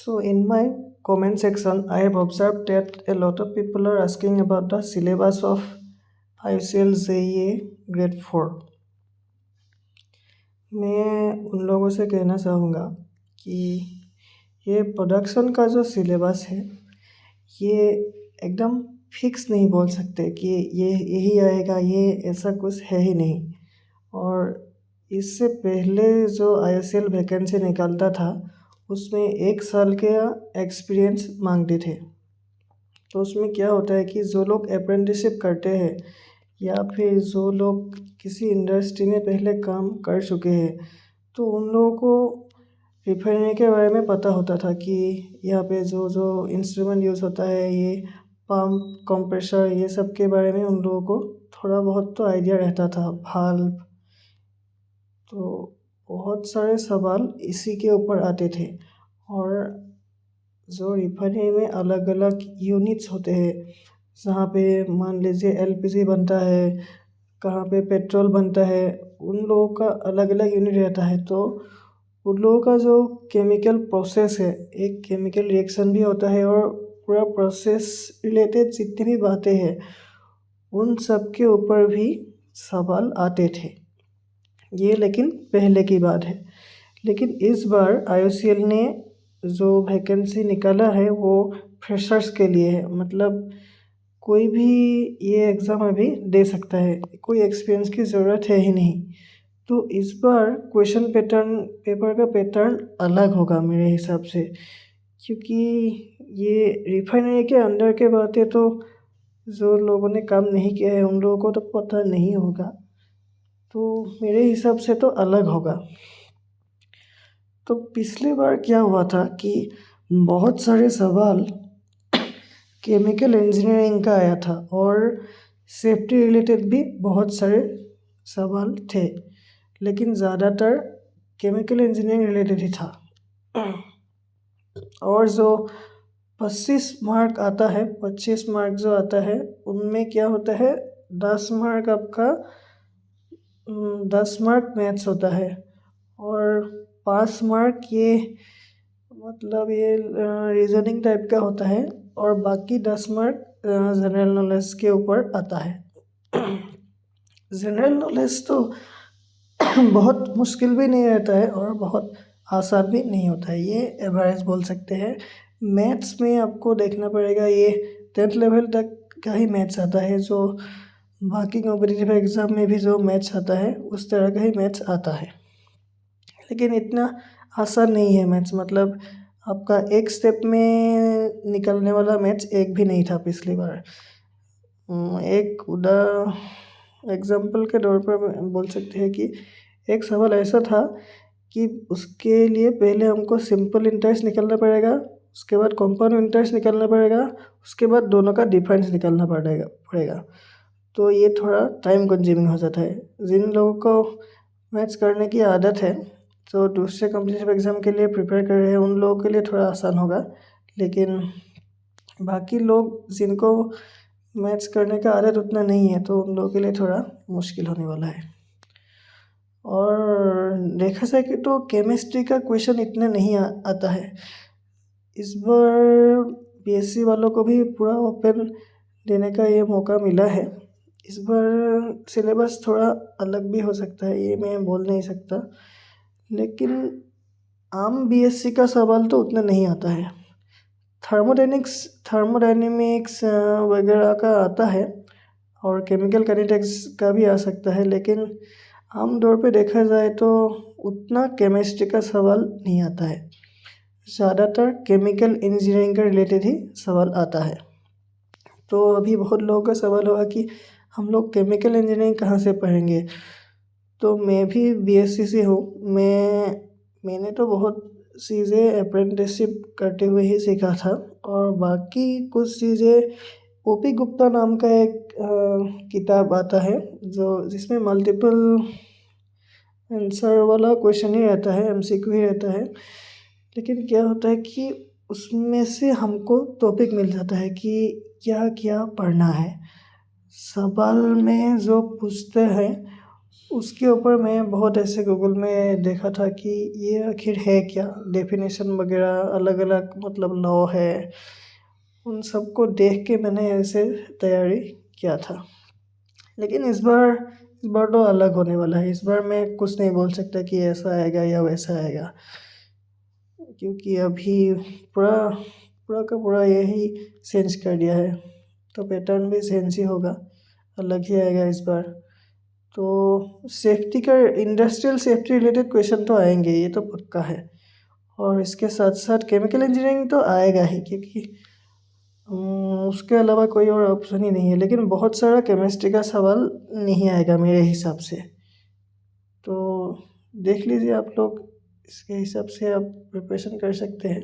So, in my comment section, I have observed that a lot of people are asking about the syllabus of IUCL JEE Grade 4. मैं उन लोगों से कहना चाहूँगा कि ये प्रोडक्शन का जो सिलेबस है ये एकदम फिक्स नहीं बोल सकते कि ये यही आएगा, ये ऐसा कुछ है ही नहीं। और इससे पहले जो IUCL वैकेंसी निकालता था उसमें 1 साल का एक्सपीरियंस मांगते थे। तो उसमें क्या होता है कि जो लोग अप्रेंटिसशिप करते हैं या फिर जो लोग किसी इंडस्ट्री में पहले काम कर चुके हैं तो उन लोगों को रिफाइनरी के बारे में पता होता था कि यहाँ पे जो जो इंस्ट्रूमेंट यूज़ होता है, ये पंप, कंप्रेसर, ये सब के बारे में उन लोगों को थोड़ा बहुत तो आइडिया रहता था। वाल्व, तो बहुत सारे सवाल इसी के ऊपर आते थे। और जो रिफाइनरी में अलग अलग यूनिट्स होते हैं, जहाँ पे मान लीजिए LPG बनता है, कहाँ पे पेट्रोल बनता है, उन लोगों का अलग अलग यूनिट रहता है। तो उन लोगों का जो केमिकल प्रोसेस है, एक केमिकल रिएक्शन भी होता है और पूरा प्रोसेस रिलेटेड जितनी भी बातें हैं उन सब के ऊपर भी सवाल आते थे। ये लेकिन पहले की बात है। लेकिन इस बार IUCL ने जो वैकेंसी निकाला है वो फ्रेशर्स के लिए है, मतलब कोई भी ये एग्ज़ाम अभी दे सकता है, कोई एक्सपीरियंस की ज़रूरत है ही नहीं। तो इस बार क्वेश्चन पैटर्न, पेपर का पैटर्न अलग होगा मेरे हिसाब से, क्योंकि ये रिफाइनरी के अंदर के बातें तो जो लोगों ने काम नहीं किया है उन लोगों को तो पता नहीं होगा, तो मेरे हिसाब से तो अलग होगा। तो पिछली बार क्या हुआ था कि बहुत सारे सवाल केमिकल इंजीनियरिंग का आया था और सेफ्टी रिलेटेड भी बहुत सारे सवाल थे, लेकिन ज़्यादातर केमिकल इंजीनियरिंग रिलेटेड ही था। और जो 25 मार्क आता है, 25 मार्क जो आता है उनमें क्या होता है, 10 मार्क आपका 10 मार्क मैथ्स होता है और 5 मार्क ये मतलब ये रीजनिंग टाइप का होता है और बाकी 10 मार्क जनरल नॉलेज के ऊपर आता है। जनरल नॉलेज तो बहुत मुश्किल भी नहीं रहता है और बहुत आसान भी नहीं होता है, ये एवरेज बोल सकते हैं। मैथ्स में आपको देखना पड़ेगा, ये 10th लेवल तक का ही मैथ्स आता है, जो बाकी कॉम्पिटिटिव एग्ज़ाम में भी जो मैथ्स आता है उस तरह का ही मैथ्स आता है। लेकिन इतना आसान नहीं है मैथ्स, मतलब आपका एक स्टेप में निकलने वाला मैथ्स एक भी नहीं था पिछली बार। एक एग्जाम्पल के तौर पर बोल सकते हैं कि एक सवाल ऐसा था कि उसके लिए पहले हमको सिंपल इंटरेस्ट निकालना पड़ेगा, उसके बाद कंपाउंड इंटरेस्ट निकालना पड़ेगा, उसके बाद दोनों का डिफरेंस निकालना पड़ेगा। तो ये थोड़ा टाइम कंज्यूमिंग हो जाता है। जिन लोगों को मैथ्स करने की आदत है, तो दूसरे कॉम्पिटिटिव एग्ज़ाम के लिए प्रिपेयर कर रहे हैं, उन लोगों के लिए थोड़ा आसान होगा। लेकिन बाकी लोग जिनको मैथ्स करने का आदत उतना नहीं है तो उन लोगों के लिए थोड़ा मुश्किल होने वाला है। और देखा जाए कि तो केमिस्ट्री का क्वेश्चन इतना नहीं आता है। इस बार BSc वालों को भी पूरा ओपन देने का ये मौका मिला है। इस बार सिलेबस थोड़ा अलग भी हो सकता है, ये मैं बोल नहीं सकता, लेकिन आम BSc का सवाल तो उतना नहीं आता है। थर्मोडायनेमिक्स वगैरह का आता है और केमिकल काइनेटिक्स का भी आ सकता है, लेकिन आम तौर पे देखा जाए तो उतना केमिस्ट्री का सवाल नहीं आता है। ज़्यादातर केमिकल इंजीनियरिंग का रिलेटेड ही सवाल आता है। तो अभी बहुत लोगों का सवाल होगा कि हम लोग केमिकल इंजीनियरिंग कहाँ से पढ़ेंगे। तो मैं भी BSc से हूँ, मैंने तो बहुत चीज़ें अप्रेंटिसशिप करते हुए ही सीखा था और बाकी कुछ चीज़ें OP गुप्ता नाम का एक किताब आता है जो जिसमें मल्टीपल आंसर वाला क्वेश्चन ही रहता है, MCQ ही रहता है। लेकिन क्या होता है कि उसमें से हमको टॉपिक मिल जाता है कि क्या क्या पढ़ना है। सवाल में जो पूछते हैं उसके ऊपर मैं बहुत ऐसे गूगल में देखा था कि ये आखिर है क्या, डेफिनेशन वगैरह अलग अलग मतलब लॉ है, उन सबको देख के मैंने ऐसे तैयारी किया था। लेकिन इस बार तो अलग होने वाला है। इस बार मैं कुछ नहीं बोल सकता कि ऐसा आएगा या वैसा आएगा, क्योंकि अभी पूरा पूरा का पूरा यही चेंज कर दिया है, तो पैटर्न भी चेंज ही होगा, अलग ही आएगा इस बार। तो सेफ्टी का इंडस्ट्रियल सेफ्टी रिलेटेड क्वेश्चन तो आएंगे, ये तो पक्का है। और इसके साथ साथ केमिकल इंजीनियरिंग तो आएगा ही, क्योंकि उसके अलावा कोई और ऑप्शन ही नहीं है। लेकिन बहुत सारा केमिस्ट्री का सवाल नहीं आएगा मेरे हिसाब से। तो देख लीजिए आप लोग, इसके हिसाब से आप प्रिपरेशन कर सकते हैं।